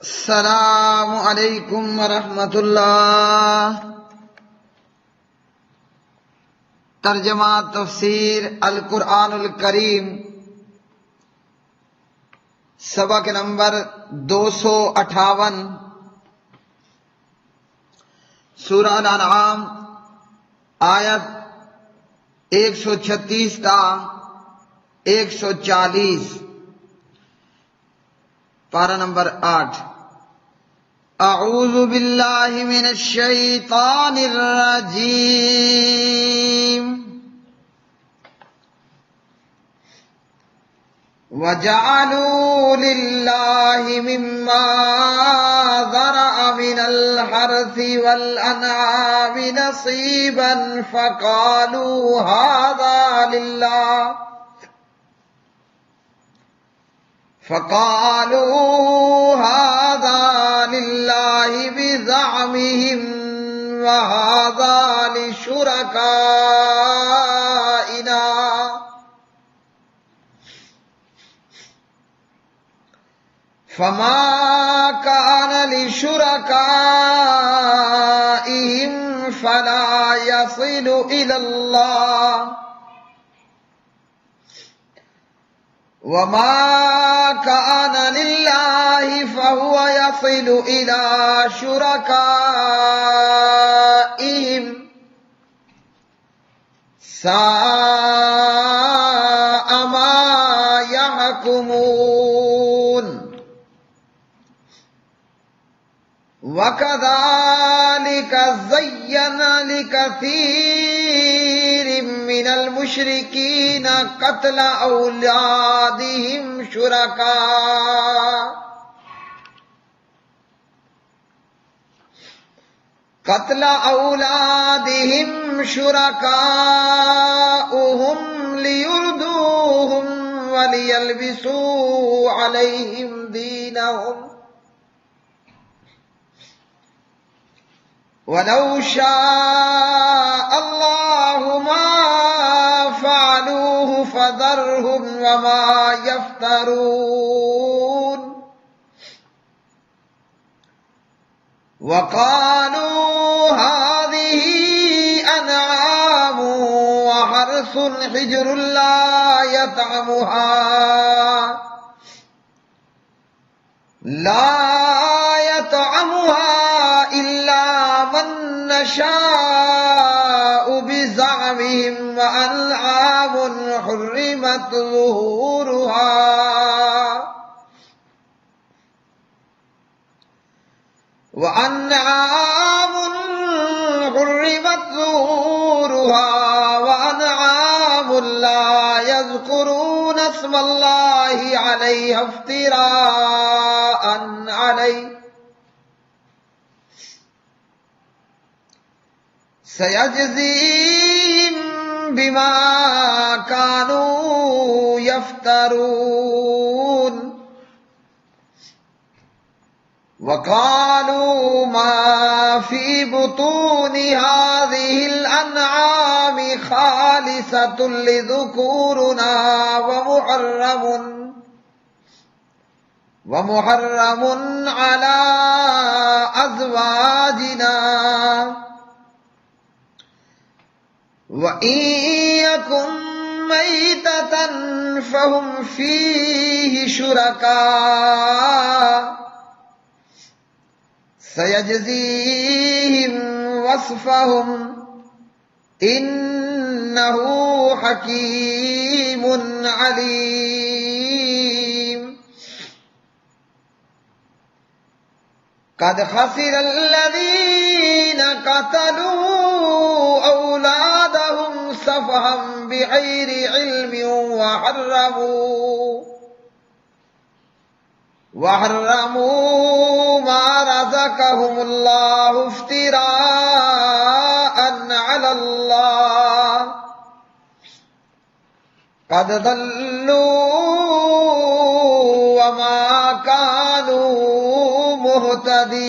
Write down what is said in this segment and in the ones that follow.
السلام علیکم ورحمۃ اللہ۔ ترجمہ تفسیر القرآن الکریم، سبق نمبر 258، سورہ الانعام، آیت 136 تا 140، پارہ نمبر 8۔ اعوذ باللہ من الشیطان الرجیم۔ وَجَعَلُوا لِلَّهِ مِمَّا ذَرَأَ مِنَ الْحَرْثِ وَالْأَنْعَامِ نَصِيبًا فَقَالُوا هَذَا لِلَّهِ بِزَعْمِهِمْ وَهَذَا لِشُرَكَائِنَا فَمَا كَانَ لِشُرَكَائِهِمْ فَلَا يَصِلُ إِلَى اللَّهِ وَمَا كَانَ لِلَّهِ فَهُوَ يَصِلُ إِلَى شُرَكَائِهِمْ سَاءَ مَا يَحْكُمُونَ۔ وَكَذَلِكَ زَيَّنَ لِكَثِيرٍ مِّنَ الْمُشْرِكِينَ قَتْلَ أَوْلَادِهِمْ شُرَكَاؤُهُمْ لِيُرْدُوهُمْ وَلِيَلْبِسُوا عَلَيْهِمْ دِينَهُمْ وَلَوْ شَاءَ اللَّهُ مَا فَعَلُوهُ فَذَرْهُمْ وَمَا يَفْتَرُونَ۔ وَقَالُوا هَٰذِهِ أَنْعَامٌ وَحَرْثٌ حِجْرٌ لَّا يَطْعَمُهَا إِلَّا مَن نَّشَاءُ بِزَعْمِهِمْ وَأَنْعَامٌ حُرِّمَتْ ظُهُورُهَا وَأَنْعَامٌ لَّا يَذْكُرُونَ اسْمَ اللَّهِ عَلَيْهَا افْتِرَاءً عَلَيْهِ سَيَجْزِيهِم بِمَا كَانُوا يَفْتَرُونَ۔ وَقَالُوا مَا فِي بُطُونِ هَٰذِهِ الْأَنْعَامِ خَالِصَةٌ لِّذُكُورِنَا وَمُحَرَّمٌ عَلَىٰ أَزْوَاجِنَا وَإِن يَكُن مَّيْتَةً فَهُمْ فِيهِ شُرَكَاءُ سَيَجْزِيهِمْ وَصْفَهُمْ إِنَّهُ حَكِيمٌ عَلِيمٌ۔ قَدْ خَسِرَ الَّذِينَ قَتَلُوا أَوْلَادَهُمْ سَفَهًا بِغَيْرِ عِلْمٍ وَحَرَّمُوا مَا رَزَقَهُمُ اللَّهُ افْتِرَاءً عَلَى اللَّهِ قَدْ ضَلُّوا وَمَا كَانُوا مُهْتَدِينَ۔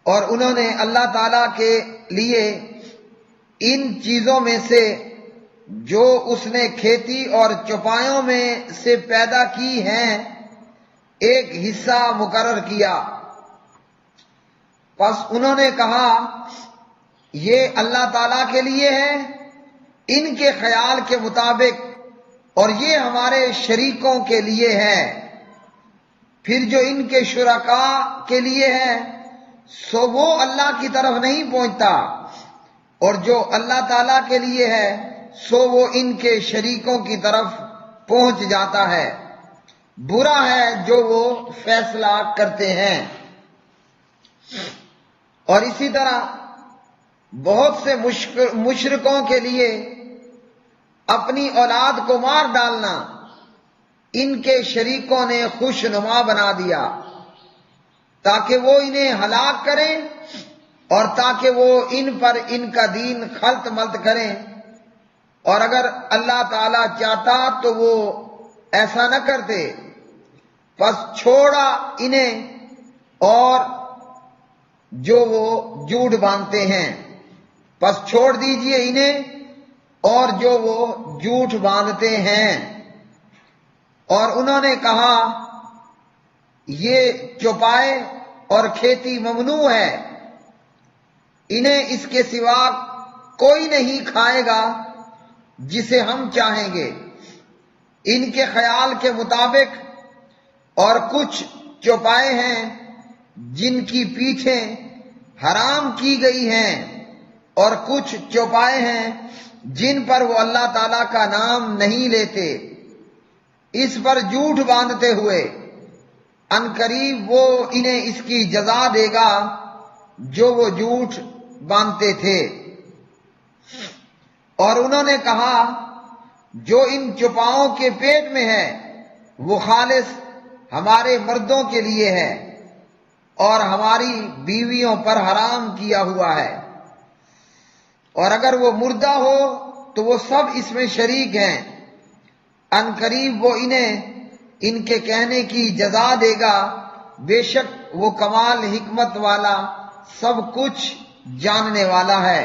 اور انہوں نے اللہ تعالیٰ کے لیے ان چیزوں میں سے جو اس نے کھیتی اور چوپایوں میں سے پیدا کی ہیں ایک حصہ مقرر کیا۔ پس انہوں نے کہا یہ اللہ تعالیٰ کے لیے ہے ان کے خیال کے مطابق، اور یہ ہمارے شریکوں کے لیے ہے۔ پھر جو ان کے شرکاء کے لیے ہے سو وہ اللہ کی طرف نہیں پہنچتا، اور جو اللہ تعالیٰ کے لیے ہے سو وہ ان کے شریکوں کی طرف پہنچ جاتا ہے۔ برا ہے جو وہ فیصلہ کرتے ہیں۔ اور اسی طرح بہت سے مشرکوں کے لیے اپنی اولاد کو مار ڈالنا ان کے شریکوں نے خوش نما بنا دیا، تاکہ وہ انہیں ہلاک کریں اور تاکہ وہ ان پر ان کا دین خلط ملط کریں، اور اگر اللہ تعالی چاہتا تو وہ ایسا نہ کرتے۔ پس چھوڑا انہیں اور جو وہ جھوٹ باندھتے ہیں، پس چھوڑ دیجئے انہیں اور جو وہ جھوٹ باندھتے ہیں۔ اور انہوں نے کہا یہ چوپائے اور کھیتی ممنوع ہے، انہیں اس کے سوا کوئی نہیں کھائے گا جسے ہم چاہیں گے ان کے خیال کے مطابق، اور کچھ چوپائے ہیں جن کی پیٹھیں حرام کی گئی ہیں، اور کچھ چوپائے ہیں جن پر وہ اللہ تعالیٰ کا نام نہیں لیتے، اس پر جھوٹ باندھتے ہوئے عنقریب وہ انہیں اس کی جزا دے گا جو وہ جھوٹ باندھتے تھے۔ اور انہوں نے کہا جو ان چوپاؤں کے پیٹ میں ہے وہ خالص ہمارے مردوں کے لیے ہے اور ہماری بیویوں پر حرام کیا ہوا ہے، اور اگر وہ مردہ ہو تو وہ سب اس میں شریک ہیں۔ عنقریب وہ انہیں ان کے کہنے کی جزا دے گا، بے شک وہ کمال حکمت والا سب کچھ جاننے والا ہے۔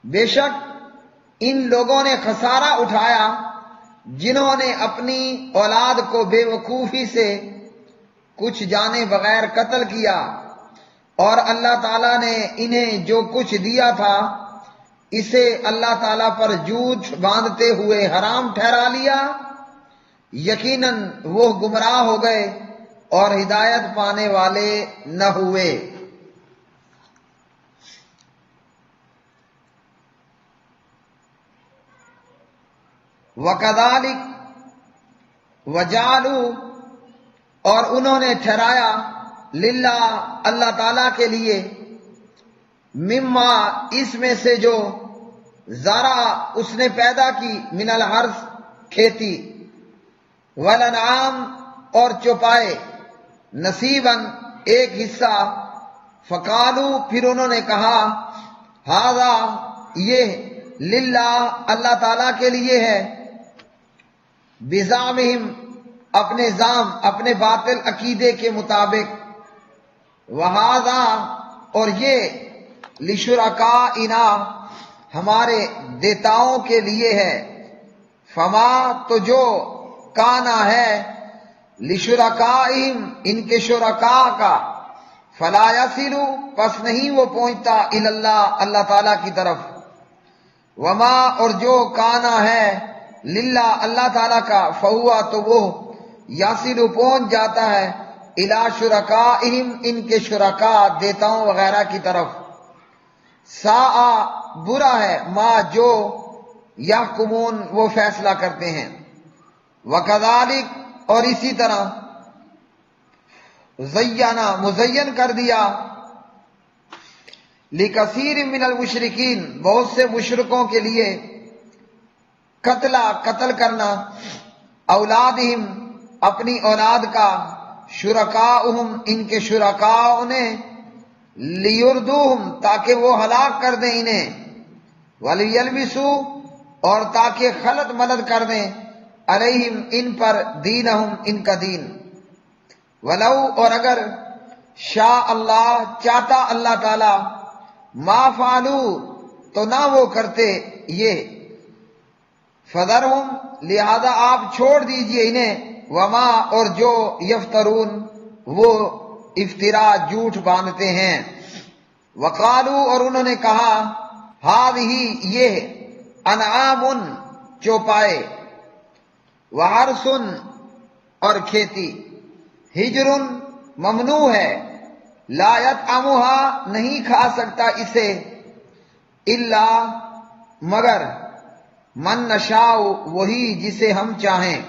بے شک ان لوگوں نے خسارہ اٹھایا جنہوں نے اپنی اولاد کو بے وقوفی سے کچھ جانے بغیر قتل کیا، اور اللہ تعالیٰ نے انہیں جو کچھ دیا تھا اسے اللہ تعالیٰ پر جھوٹ باندھتے ہوئے حرام ٹھہرا لیا۔ یقیناً وہ گمراہ ہو گئے اور ہدایت پانے والے نہ ہوئے۔ وَكَذَلِكَ وَجَعَلُوا اور انہوں نے ٹھہرایا للہ اللہ تعالیٰ کے لیے مما اس میں سے جو ذرا اس نے پیدا کی من الحرث کھیتی والانعام اور چوپائے نصیباً ایک حصہ فقالو پھر انہوں نے کہا ھذا یہ للہ اللہ تعالیٰ کے لیے ہے بزعمہم اپنے زعم اپنے باطل عقیدے کے مطابق وھذا اور یہ لشرکائنا ہمارے دیتاؤں کے لیے ہے فما تو جو کانا ہے لشرکائہم ان کے شرکاء کا فلا یصلو پس نہیں وہ پہنچتا اللہ اللہ تعالیٰ کی طرف وما اور جو کانا ہے للہ اللہ تعالیٰ کا فہوا تو وہ یصلو پہنچ جاتا ہے الی شرکائہم ان کے شرکاء دیتاؤں وغیرہ کی طرف ساء برا ہے ما جو یحکمون وہ فیصلہ کرتے ہیں وَكَذَلِكَ اور اسی طرح زینا مزین کر دیا لِكَثِيرٍ مِّنَ الْمُشْرِكِينَ بہت سے مشرکوں کے لیے قتل کرنا اولادہم اپنی اولاد کا شرکاؤہم ان کے شرکاء انہیں لیردوہم تاکہ وہ ہلاک کر دیں انہیں وَلِيَلْبِسُوا اور تاکہ خلط ملط کر دیں علیہم ان پر دینہم ان کا دین ولو اور اگر شاء اللہ چاہتا اللہ تعالی ما فعلو تو نہ وہ کرتے یہ فذرہم لہذا آپ چھوڑ دیجئے انہیں، وما اور جو یفترون وہ افترا جھوٹ باندھتے ہیں، وقالو اور انہوں نے کہا ہذہ یہ انعام چوپائے، وحرث اور کھیتی، ہجر ممنوع ہے، لا یطعمھا نہیں کھا سکتا اسے، الا مگر من نشاء وہی جسے ہم چاہیں،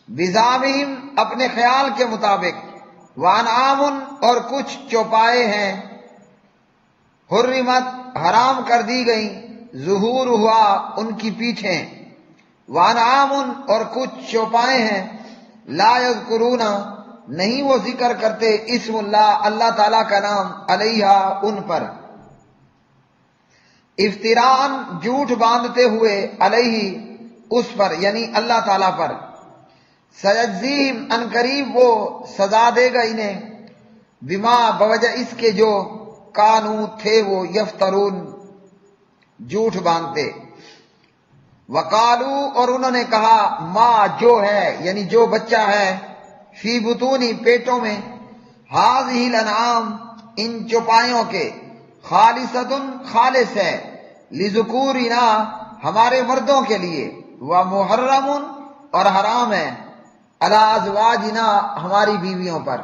بزعمہم اپنے خیال کے مطابق، وانعام اور کچھ چوپائے ہیں، حرمت حرام کر دی گئیں، ظہور ہوا ان کی پیٹھیں، وانعام اور کچھ چوپائے ہیں، لا یذکرون نہیں وہ ذکر کرتے، اسم اللہ اللہ تعالیٰ کا نام، علیہا ان پر، افتراءً جھوٹ باندھتے ہوئے، علیہ اس پر یعنی اللہ تعالیٰ پر، سیجزیہم ان قریب وہ سزا دے گا انہیں، بما بوجہ اس کے جو کانو تھے وہ یفترون جھوٹ باندھتے، وقالو اور انہوں نے کہا ما جو ہے یعنی جو بچہ ہے، فی بطونی پیٹوں میں، ہذہ الانعام ان چوپایوں کے، خالصۃ خالص ہے، لذکورنا ہمارے مردوں کے لیے، ومحرم اور حرام ہے، علی ازواجنا ہماری بیویوں پر،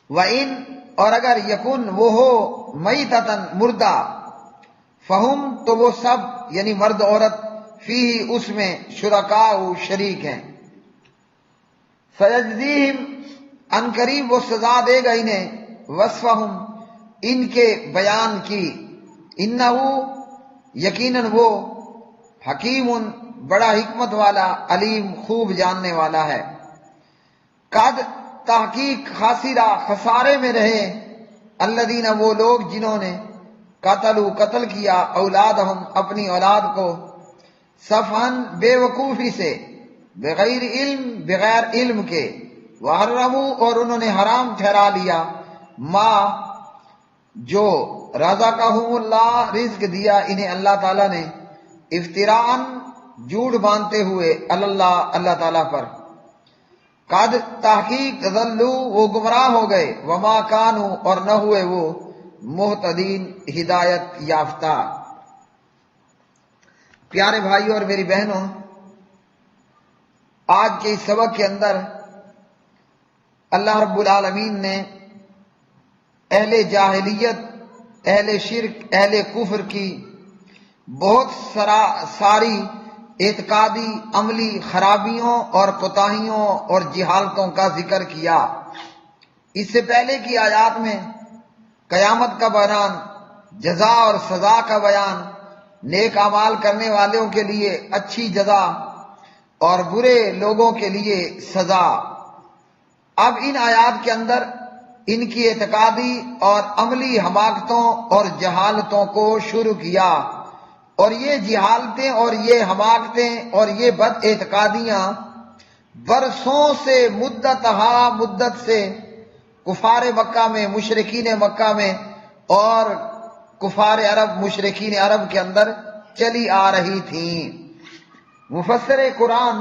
وَإِن اور اگر یکن وہ ہو میتتن مردہ، فہم تو وہ سب یعنی مرد عورت، فیہ اس میں شرکاء شریک ہیں، فیجزیہم ان قریب وہ سزا دے گا انہیں، وصفہم ان کے بیان کی، انہو یقیناً وہ، حکیم بڑا حکمت والا، علیم خوب جاننے والا ہے، قد تحقیق خاسرہ خسارے میں رہے، الذین وہ لوگ جنہوں نے قتل کیا، اولادہم اپنی اولاد کو، سفہن بے وقوفی سے، بغیر علم بغیر علم کے، وحرموا اور انہوں نے حرام ٹھہرا لیا، ما جو رزقہم اللہ رزق دیا انہیں اللہ تعالیٰ نے، افتراءً جھوٹ باندھتے ہوئے، اللہ اللہ تعالیٰ پر، قد تحقیق ضلوا وہ گمراہ ہو گئے، وما کانوا اور نہ ہوئے وہ، مہتدین ہدایت یافتہ۔ پیارے بھائیوں اور میری بہنوں، آج کے اس سبق کے اندر اللہ رب العالمین نے اہل جاہلیت، اہل شرک، اہل کفر کی بہت ساری اعتقادی عملی خرابیوں اور کوتاہیوں اور جہالتوں کا ذکر کیا۔ اس سے پہلے کی آیات میں قیامت کا بیان، جزا اور سزا کا بیان، نیک اعمال کرنے والوں کے لیے اچھی جزا اور برے لوگوں کے لیے سزا۔ اب ان آیات کے اندر ان کی اعتقادی اور عملی حماقتوں اور جہالتوں کو شروع کیا، اور یہ جہالتیں اور یہ حماقتیں اور یہ بد اعتقادیاں برسوں سے مدت سے کفار مکہ میں، مشرکین مکہ میں اور کفار عرب، مشرکین عرب کے اندر چلی آ رہی تھیں۔ مفسر قرآن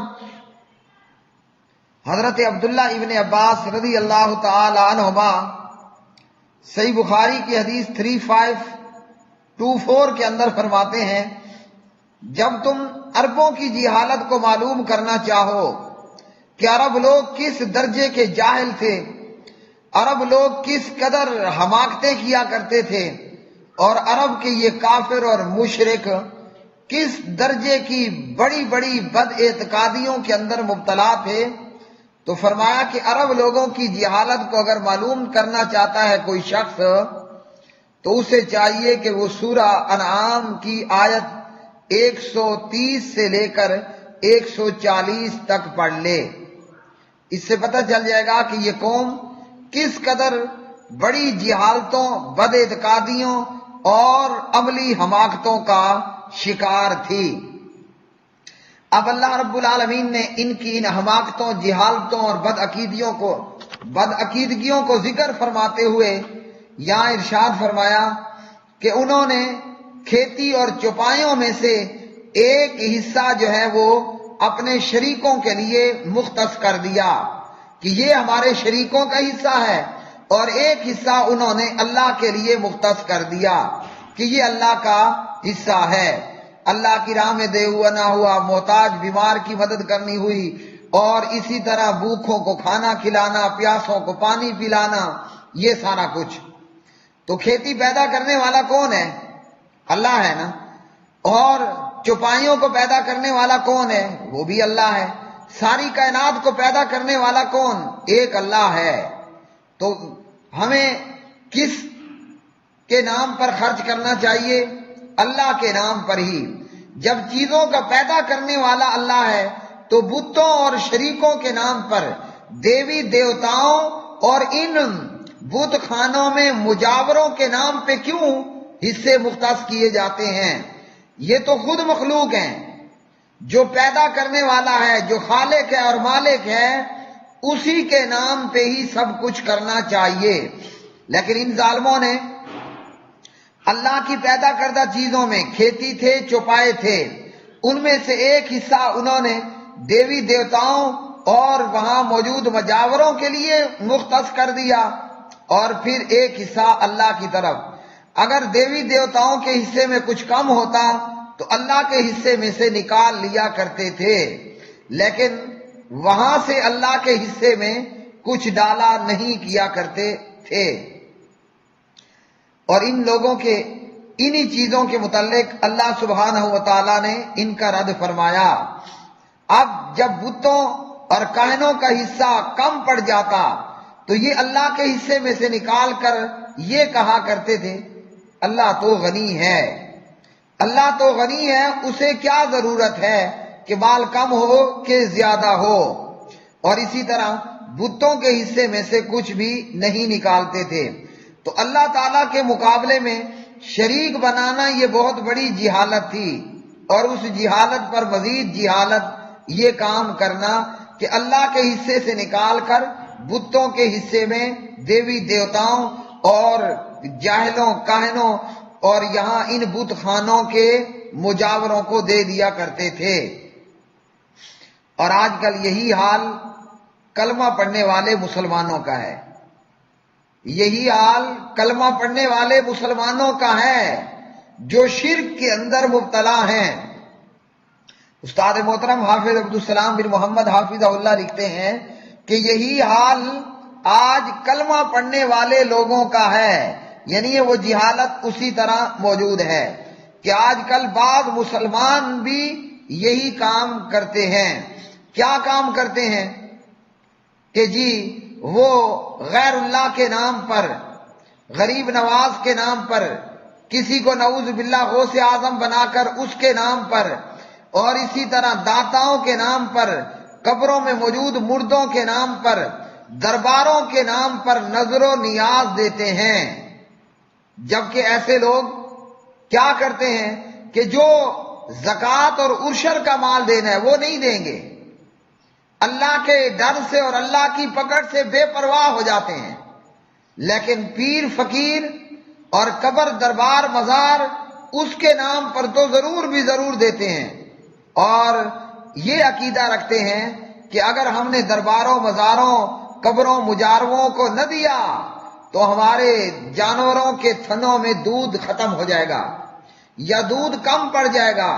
حضرت عبداللہ ابن عباس رضی اللہ تعالی عنہما صحیح بخاری کی حدیث 3524 کے اندر فرماتے ہیں، جب تم عربوں کی جہالت کو معلوم کرنا چاہو کہ عرب لوگ کس درجے کے جاہل تھے، عرب لوگ کس قدر حماقتیں کیا کرتے تھے، اور عرب کے یہ کافر اور مشرک کس درجے کی بڑی بڑی بد اعتقادیوں کے اندر مبتلا تھے، تو فرمایا کہ عرب لوگوں کی جہالت کو اگر معلوم کرنا چاہتا ہے کوئی شخص، تو اسے چاہیے کہ وہ سورہ انعام کی آیت 130 سے لے کر 140 تک پڑھ لے۔ اس سے پتہ چل جائے گا کہ یہ قوم کس قدر بڑی جہالتوں، بد اعتقادیوں اور عملی حماقتوں کا شکار تھی۔ اب اللہ رب العالمین نے ان کی ان حماقتوں، جہالتوں اور بد عقیدگیوں کو ذکر فرماتے ہوئے یہاں ارشاد فرمایا کہ انہوں نے کھیتی اور چوپایوں میں سے ایک حصہ جو ہے وہ اپنے شریکوں کے لیے مختص کر دیا کہ یہ ہمارے شریکوں کا حصہ ہے، اور ایک حصہ انہوں نے اللہ کے لیے مختص کر دیا کہ یہ اللہ کا حصہ ہے۔ اللہ کی راہ میں دے ہوا نہ ہوا، محتاج بیمار کی مدد کرنی ہوئی، اور اسی طرح بھوکھوں کو کھانا کھلانا، پیاسوں کو پانی پلانا، یہ سارا کچھ۔ تو کھیتی پیدا کرنے والا کون ہے؟ اللہ ہے نا۔ اور چوپائیوں کو پیدا کرنے والا کون ہے؟ وہ بھی اللہ ہے۔ ساری کائنات کو پیدا کرنے والا کون؟ ایک اللہ ہے۔ تو ہمیں کس کے نام پر خرچ کرنا چاہیے؟ اللہ کے نام پر ہی۔ جب چیزوں کا پیدا کرنے والا اللہ ہے تو بتوں اور شریکوں کے نام پر، دیوی دیوتاؤں اور ان بت خانوں میں مجاوروں کے نام پہ کیوں حصے مختص کیے جاتے ہیں؟ یہ تو خود مخلوق ہیں۔ جو پیدا کرنے والا ہے، جو خالق ہے اور مالک ہے، اسی کے نام پہ ہی سب کچھ کرنا چاہیے۔ لیکن ان ظالموں نے اللہ کی پیدا کردہ چیزوں میں کھیتی تھے، چوپائے تھے، ان میں سے ایک حصہ انہوں نے دیوی دیوتاؤں اور وہاں موجود مجاوروں کے لیے مختص کر دیا، اور پھر ایک حصہ اللہ کی طرف۔ اگر دیوی دیوتاؤں کے حصے میں کچھ کم ہوتا تو اللہ کے حصے میں سے نکال لیا کرتے تھے، لیکن وہاں سے اللہ کے حصے میں کچھ ڈالا نہیں کیا کرتے تھے۔ اور ان لوگوں کے انہی چیزوں کے متعلق اللہ سبحانہ و تعالیٰ نے ان کا رد فرمایا۔ اب جب بتوں اور کاہنوں کا حصہ کم پڑ جاتا تو یہ اللہ کے حصے میں سے نکال کر یہ کہا کرتے تھے اللہ تو غنی ہے، اللہ تو غنی ہے، اسے کیا ضرورت ہے کہ مال کم ہو کہ زیادہ ہو۔ اور اسی طرح بتوں کے حصے میں سے کچھ بھی نہیں نکالتے تھے۔ تو اللہ تعالیٰ کے مقابلے میں شریک بنانا یہ بہت بڑی جہالت تھی، اور اس جہالت پر مزید جہالت یہ کام کرنا کہ اللہ کے حصے سے نکال کر بتوں کے حصے میں دیوی دیوتاؤں اور جاہلوں، کاہنوں اور یہاں ان بت خانوں کے مجاوروں کو دے دیا کرتے تھے۔ اور آج کل یہی حال کلمہ پڑھنے والے مسلمانوں کا ہے، یہی حال کلمہ پڑھنے والے مسلمانوں کا ہے جو شرک کے اندر مبتلا ہیں۔ استاد محترم حافظ عبدالسلام بن محمد حافظہ اللہ لکھتے ہیں کہ یہی حال آج کلمہ پڑھنے والے لوگوں کا ہے، یعنی وہ جہالت اسی طرح موجود ہے کہ آج کل بعض مسلمان بھی یہی کام کرتے ہیں۔ کیا کام کرتے ہیں؟ کہ جی وہ غیر اللہ کے نام پر، غریب نواز کے نام پر، کسی کو نعوذ باللہ غوث اعظم بنا کر اس کے نام پر، اور اسی طرح داتاؤں کے نام پر، قبروں میں موجود مردوں کے نام پر، درباروں کے نام پر نظر و نیاز دیتے ہیں۔ جبکہ ایسے لوگ کیا کرتے ہیں کہ جو زکوٰۃ اور عشر کا مال دینا ہے وہ نہیں دیں گے، اللہ کے ڈر سے اور اللہ کی پکڑ سے بے پرواہ ہو جاتے ہیں، لیکن پیر فقیر اور قبر دربار مزار اس کے نام پر تو ضرور بھی ضرور دیتے ہیں، اور یہ عقیدہ رکھتے ہیں کہ اگر ہم نے درباروں مزاروں قبروں مجاوروں کو نہ دیا تو ہمارے جانوروں کے تھنوں میں دودھ ختم ہو جائے گا، یا دودھ کم پڑ جائے گا،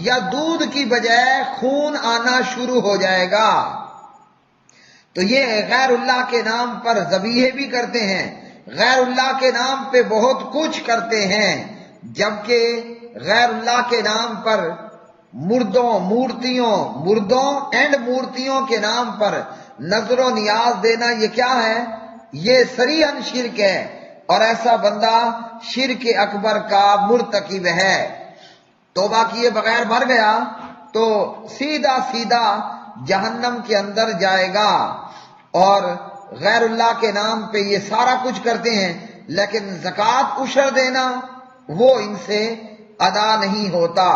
یا دودھ کی بجائے خون آنا شروع ہو جائے گا۔ تو یہ غیر اللہ کے نام پر ذبیحے بھی کرتے ہیں، غیر اللہ کے نام پہ بہت کچھ کرتے ہیں، جبکہ غیر اللہ کے نام پر مردوں اینڈ مورتیوں کے نام پر نظر و نیاز دینا یہ کیا ہے؟ یہ صریحاً شرک ہے، اور ایسا بندہ شرک اکبر کا مرتکب ہے۔ توبہ کیے بغیر مر گیا تو سیدھا سیدھا جہنم کے اندر جائے گا۔ اور غیر اللہ کے نام پہ یہ سارا کچھ کرتے ہیں، لیکن زکوٰۃ عشر دینا وہ ان سے ادا نہیں ہوتا۔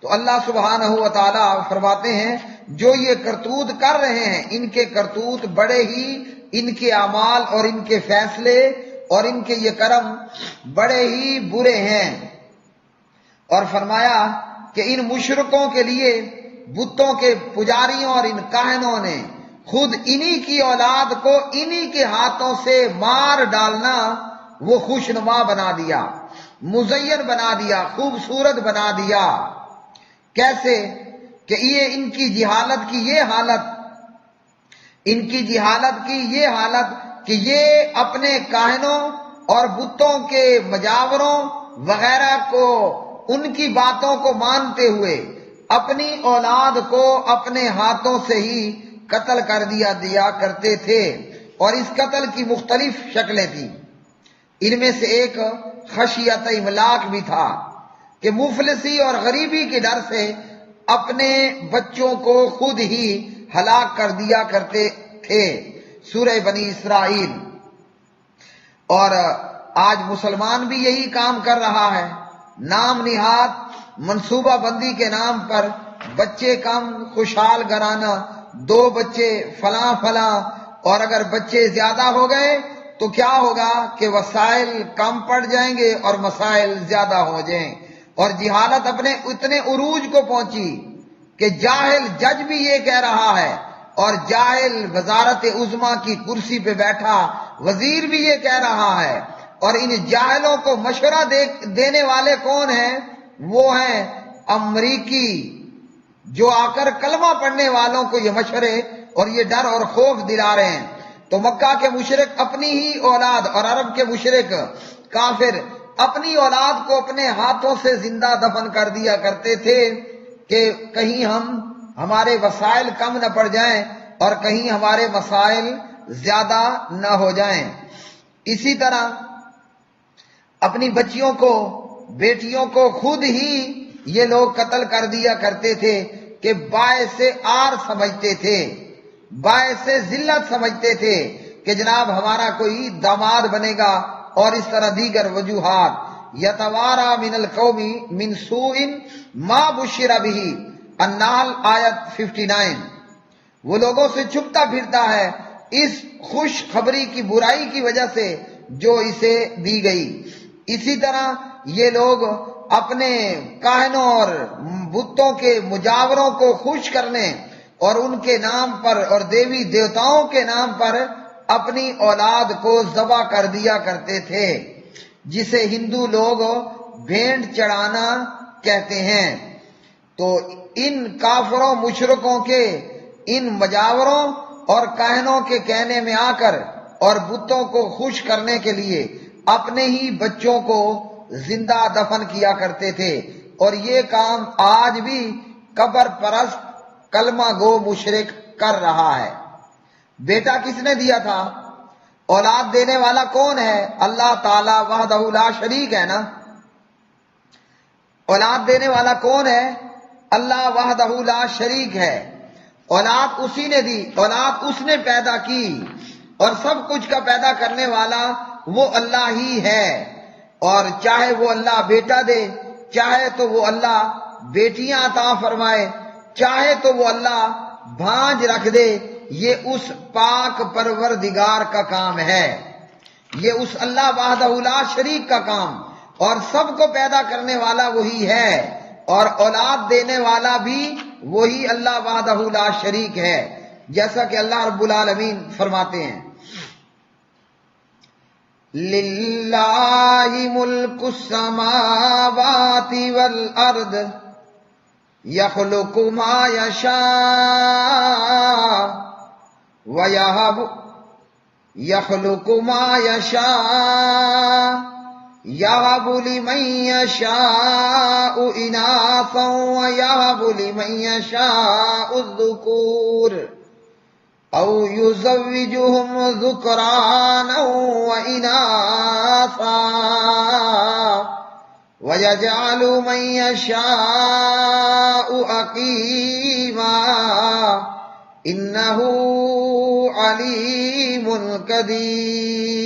تو اللہ سبحانہ و تعالیٰ فرماتے ہیں جو یہ کرتوت کر رہے ہیں ان کے کرتوت بڑے ہی، ان کے اعمال اور ان کے فیصلے اور ان کے یہ کرم بڑے ہی برے ہیں۔ اور فرمایا کہ ان مشرکوں کے لیے بتوں کے پجاریوں اور ان کاہنوں نے خود انہی کی اولاد کو انہی کے ہاتھوں سے مار ڈالنا وہ خوشنما بنا دیا، مزین بنا دیا، خوبصورت بنا دیا۔ کیسے کہ یہ ان کی جہالت کی یہ حالت، ان کی جہالت کی یہ حالت کہ یہ اپنے کاہنوں اور بتوں کے مجاوروں وغیرہ کو، ان کی باتوں کو مانتے ہوئے اپنی اولاد کو اپنے ہاتھوں سے ہی قتل کر دیا کرتے تھے۔ اور اس قتل کی مختلف شکلیں تھیں۔ ان میں سے ایک خشیت املاک بھی تھا کہ مفلسی اور غریبی کے ڈر سے اپنے بچوں کو خود ہی ہلاک کر دیا کرتے تھے، سورہ بنی اسرائیل۔ اور آج مسلمان بھی یہی کام کر رہا ہے، نام نہاد منصوبہ بندی کے نام پر بچے کم، خوشحال گھرانہ، 2 بچے فلاں فلاں، اور اگر بچے زیادہ ہو گئے تو کیا ہوگا کہ وسائل کم پڑ جائیں گے اور مسائل زیادہ ہو جائیں۔ اور جہالت اپنے اتنے عروج کو پہنچی کہ جاہل جج بھی یہ کہہ رہا ہے، اور جاہل وزارت عظمیٰ کی کرسی پہ بیٹھا وزیر بھی یہ کہہ رہا ہے۔ اور ان جاہلوں کو مشورہ دینے والے کون ہیں؟ وہ ہیں امریکی، جو آ کر کلمہ پڑھنے والوں کو یہ مشورے اور یہ ڈر اور خوف دلا رہے ہیں۔ تو مکہ کے مشرک اپنی ہی اولاد اور عرب کے مشرک کافر اپنی اولاد کو اپنے ہاتھوں سے زندہ دفن کر دیا کرتے تھے کہ کہیں ہمارے وسائل کم نہ پڑ جائیں اور کہیں ہمارے مسائل زیادہ نہ ہو جائیں۔ اسی طرح اپنی بچیوں کو، بیٹیوں کو خود ہی یہ لوگ قتل کر دیا کرتے تھے کہ باعث عار سمجھتے تھے، باعث ذلت سمجھتے تھے کہ جناب ہمارا کوئی داماد بنے گا، اور اس طرح دیگر وجوہات۔ یتوارا من القوم من سوء ما بشر به، النحل آیت 59۔ وہ لوگوں سے چھپتا پھرتا ہے اس خوش خبری کی برائی کی وجہ سے جو اسے دی گئی۔ اسی طرح یہ لوگ اپنے کاہنوں اور بتوں کے مجاوروں کو خوش کرنے اور ان کے نام پر اور دیوی دیوتاؤں کے نام پر اپنی اولاد کو ذبح کر دیا کرتے تھے، جسے ہندو لوگ بھینٹ چڑھانا کہتے ہیں۔ تو ان کافروں مشرکوں کے ان مجاوروں اور کاہنوں کے کہنے میں آ کر اور بتوں کو خوش کرنے کے لیے اپنے ہی بچوں کو زندہ دفن کیا کرتے تھے۔ اور یہ کام آج بھی قبر پرست کلمہ گو مشرک کر رہا ہے۔ بیٹا کس نے دیا تھا؟ اولاد دینے والا کون ہے؟ اللہ تعالی وحدہ لا شریک ہے نا۔ اولاد دینے والا کون ہے؟ اللہ وحدہ لا شریک ہے۔ اولاد اسی نے دی، اولاد اس نے پیدا کی، اور سب کچھ کا پیدا کرنے والا وہ اللہ ہی ہے۔ اور چاہے وہ اللہ بیٹا دے، چاہے تو وہ اللہ بیٹیاں عطا فرمائے، چاہے تو وہ اللہ بھانج رکھ دے، یہ اس پاک پروردگار کا کام ہے، یہ اس اللہ وحدہ لا شریک کا کام۔ اور سب کو پیدا کرنے والا وہی ہے، اور اولاد دینے والا بھی وہی اللہ وحدہ لا شریک ہے، جیسا کہ اللہ رب العالمین فرماتے ہیں للہ ملک السماوات والارض یخلق ما یشاء ویہب یخلق ما یشاء یہب لمن یشاء اناثا ویہب لمن یشاء الذکور او یزوجہم ذکرانا واناثا وَيَجْعَلُ مَن يَشَاءُ عَقِيمًا إِنَّهُ عَلِيمٌ قَدِيرٌ۔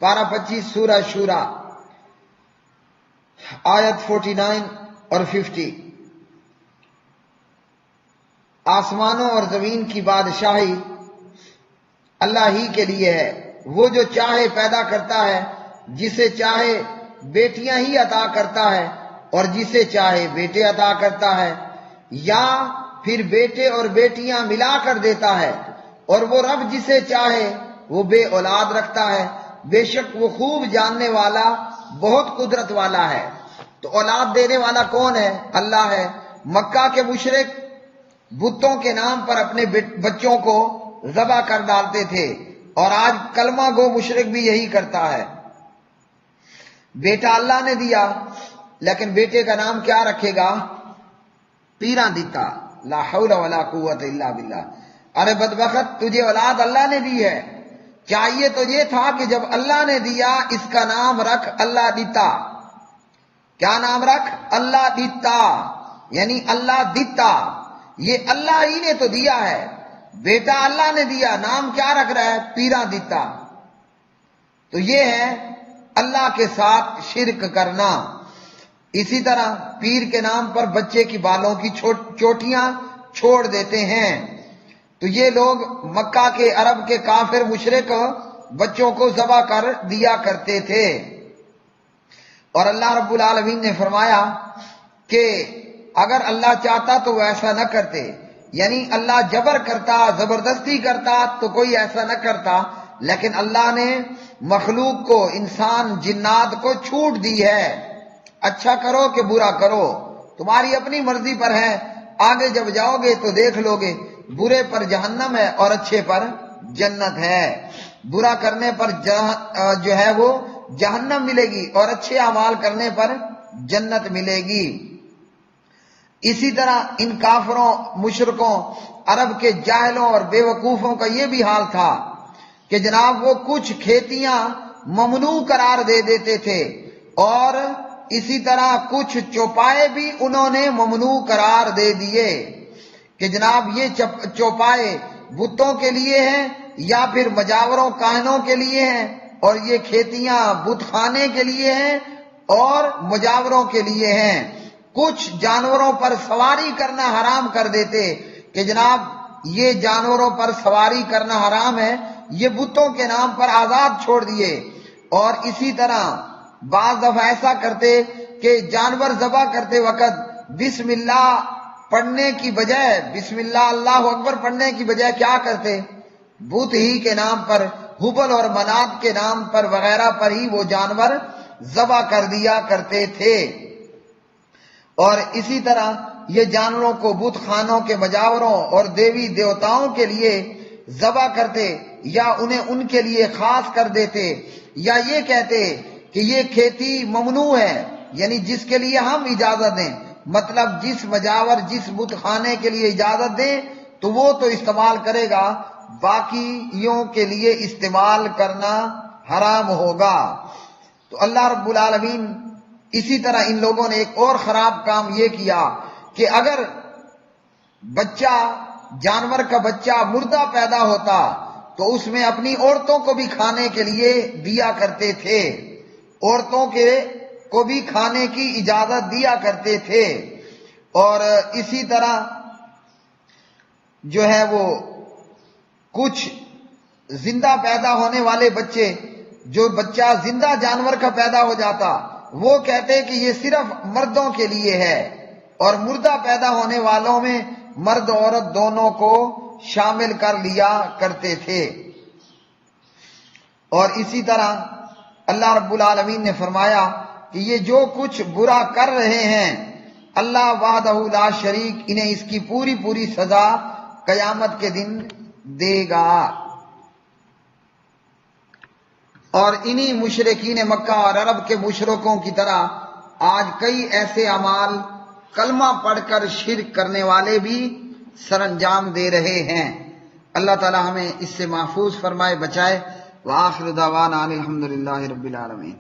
پارہ 25 سورہ شورى آیت 49 اور 50۔ آسمانوں اور زمین کی بادشاہی اللہ ہی کے لیے ہے، وہ جو چاہے پیدا کرتا ہے، جسے چاہے بیٹیاں ہی عطا کرتا ہے اور جسے چاہے بیٹے عطا کرتا ہے، یا پھر بیٹے اور بیٹیاں ملا کر دیتا ہے، اور وہ رب جسے چاہے وہ بے اولاد رکھتا ہے، بے شک وہ خوب جاننے والا بہت قدرت والا ہے۔ تو اولاد دینے والا کون ہے؟ اللہ ہے۔ مکہ کے مشرک بتوں کے نام پر اپنے بچوں کو ذبح کر ڈالتے تھے، اور آج کلمہ گو مشرک بھی یہی کرتا ہے۔ بیٹا اللہ نے دیا، لیکن بیٹے کا نام کیا رکھے گا؟ پیراں دیتا، لا حول ولا قوت الا باللہ۔ ارے بدبخت، تجھے اولاد اللہ نے دی ہے، چاہیے تو یہ تھا کہ جب اللہ نے دیا اس کا نام رکھ اللہ دیتا۔ کیا نام رکھ؟ اللہ دیتا، یعنی اللہ دیتا، یہ اللہ ہی نے تو دیا ہے۔ بیٹا اللہ نے دیا، نام کیا رکھ رہا ہے؟ پیراں دیتا۔ تو یہ ہے اللہ کے ساتھ شرک کرنا۔ اسی طرح پیر کے نام پر بچے کی بالوں کی چوٹیاں چھوڑ دیتے ہیں۔ تو یہ لوگ مکہ کے عرب کے کافر مشرک بچوں کو ذبح کر دیا کرتے تھے، اور اللہ رب العالمین نے فرمایا کہ اگر اللہ چاہتا تو وہ ایسا نہ کرتے، یعنی اللہ جبر کرتا، زبردستی کرتا تو کوئی ایسا نہ کرتا، لیکن اللہ نے مخلوق کو، انسان جنات کو چھوٹ دی ہے، اچھا کرو کہ برا کرو تمہاری اپنی مرضی پر ہے، آگے جب جاؤ گے تو دیکھ لو گے، برے پر جہنم ہے اور اچھے پر جنت ہے۔ برا کرنے پر جو ہے وہ جہنم ملے گی، اور اچھے اعمال کرنے پر جنت ملے گی۔ اسی طرح ان کافروں، مشرکوں، عرب کے جاہلوں اور بے وقوفوں کا یہ بھی حال تھا کہ جناب وہ کچھ کھیتیاں ممنوع قرار دے دیتے تھے، اور اسی طرح کچھ چوپائے بھی انہوں نے ممنوع قرار دے دیے کہ جناب یہ چوپائے بتوں کے لیے ہیں یا پھر مجاوروں کاہنوں کے لیے ہیں، اور یہ کھیتیاں بت خانے کے لیے ہیں اور مجاوروں کے لیے ہیں۔ کچھ جانوروں پر سواری کرنا حرام کر دیتے کہ جناب یہ جانوروں پر سواری کرنا حرام ہے، یہ بتوں کے نام پر آزاد چھوڑ دیے۔ اور اسی طرح بعض دفعہ ایسا کرتے کہ جانور ذبح کرتے وقت بسم اللہ پڑھنے کی بجائے، بسم اللہ اللہ اکبر پڑھنے کی بجائے کیا کرتے؟ بت ہی کے نام پر، ہبل اور منات کے نام پر وغیرہ پر ہی وہ جانور ذبح کر دیا کرتے تھے۔ اور اسی طرح یہ جانوروں کو بت خانوں کے مجاوروں اور دیوی دیوتاؤں کے لیے ذبح کرتے، یا انہیں ان کے لیے خاص کر دیتے، یا یہ کہتے کہ یہ کھیتی ممنوع ہے، یعنی جس کے لیے ہم اجازت دیں، مطلب جس مجاور جس بت خانے کے لیے اجازت دیں تو وہ تو استعمال کرے گا، باقیوں کے لیے استعمال کرنا حرام ہوگا۔ تو اللہ رب العالمین، اسی طرح ان لوگوں نے ایک اور خراب کام یہ کیا کہ اگر بچہ، جانور کا بچہ مردہ پیدا ہوتا تو اس میں اپنی عورتوں کو بھی کھانے کے لیے دیا کرتے تھے، عورتوں کو بھی کھانے کی اجازت دیا کرتے تھے۔ اور اسی طرح جو ہے وہ کچھ زندہ پیدا ہونے والے بچے، جو بچہ زندہ جانور کا پیدا ہو جاتا، وہ کہتے کہ یہ صرف مردوں کے لیے ہے، اور مردہ پیدا ہونے والوں میں مرد عورت دونوں کو شامل کر لیا کرتے تھے۔ اور اسی طرح اللہ رب العالمین نے فرمایا کہ یہ جو کچھ برا کر رہے ہیں اللہ وحدہ لا شریک انہیں اس کی پوری پوری سزا قیامت کے دن دے گا۔ اور انہی مشرکین مکہ اور عرب کے مشرکوں کی طرح آج کئی ایسے اعمال کلمہ پڑھ کر شرک کرنے والے بھی سر انجام دے رہے ہیں۔ اللہ تعالی ہمیں اس سے محفوظ فرمائے، بچائے۔ وآخر دعوانا الحمدللہ رب العالمین۔